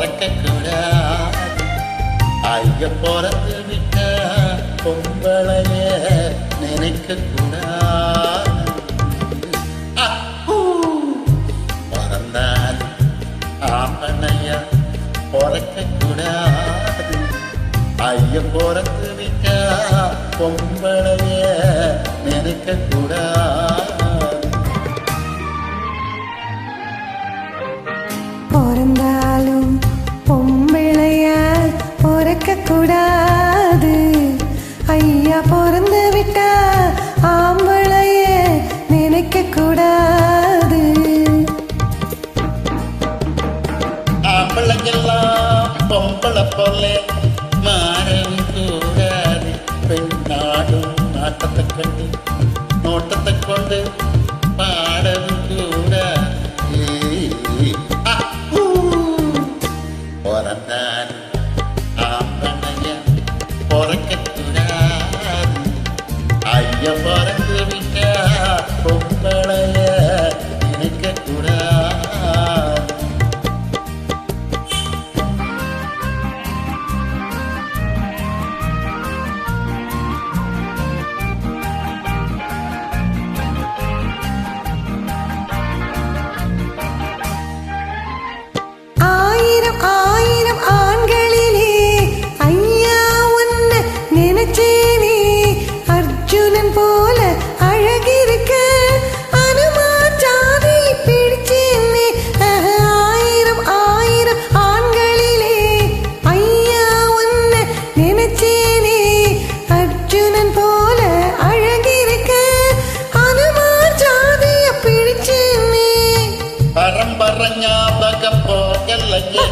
பிறக்க கூடாது. ஐய பிறந்து விட்ட பொம்பளைய நினைக்க கூடாது. பிறந்தால் ஆம்பளைய பிறக்க கூடாது. ஐய பிறந்து விட்ட பொம்பளைய நினைக்க கூடாது. பிறந்தாலும் பொம்பிளையா பிறக்க கூடாது. ஐயா பிறந்து விட்டா ஆம்பளைய நினைக்க கூடாது. ஆம்பளைக்கெல்லாம் பொம்பளை போல மாறவும் கூடாது. பெண்ணாடும் நாட்டத்தை கண்டு நோட்டத்தை கொண்டு பாடவும் கூடாது. பிறந்தால் ஆம்பளைய பிறக்க கூடாது. ஐய பிறந்து விட்டா பொம்பளைய நினைக்க கூடாது. போல அழகிருக்க அனுமார் ஜாதி பிடிச்சேனே. ஆயிரம் ஆயிரம் ஆண்களிலே ஐயா உன்னை நினைச்சேனே. அர்ஜுனன் போல அழகிருக்க அனுமார் ஜாதிய பிடிச்சேனே. பரம்பரை ஞாபகம் போகலையே,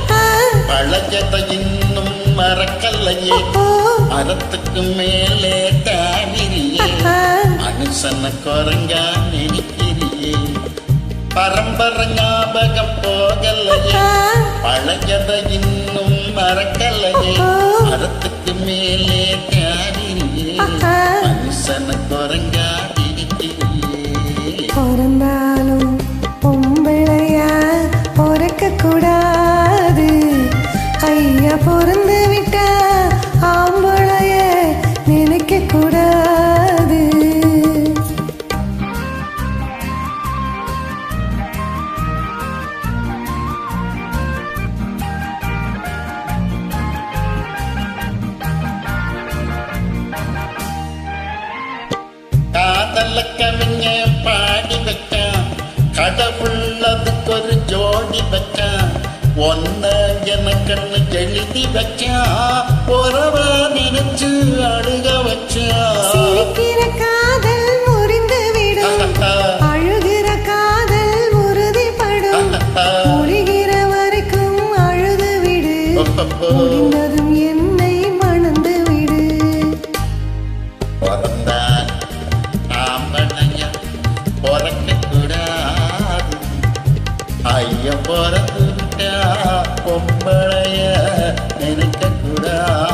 பழகதை இன்னும் மறக்கலையே. மரத்துக்கு மேலே தாவிரியே, மனுஷன குரங்கா நினைக்கிறியே. பரம்பரை ஞாபகம் போகலையே, பழகதை இன்னும் மறக்கலையே. மரத்துக்கு மேலே தாவிரியே, மனுஷன குரங்கா நினைக்கிறியே. பிறந்தாலும் பொம்பிளையா பிறக்க கூடாது. ஐயா பிறந்து விட்டா ஆம்பளைய நினைக்க கூடாது. காதல கவிஞ பாடி வைக்கான், கடவுள்ளதுக்கு ஒரு ஜோடி வைக்கான். ஒன்ன எனக்கண்ணு எழுதி வச்சான், உறவ நினைச்சு அழுக வச்சான். சிரிக்கிற காதல் முறிந்து விடும், அழுகிற காதல் உறுதிப்படும். முடிகிற வரைக்கும் அழுது விடு, முடிந்ததும் என்னை மணந்து விடு. பிறந்தால் ஆம்பளைய பிறக்க கூடாது. ஐய பிறந்து விட்டா பொம்பளைய நினைக்க கூடாது.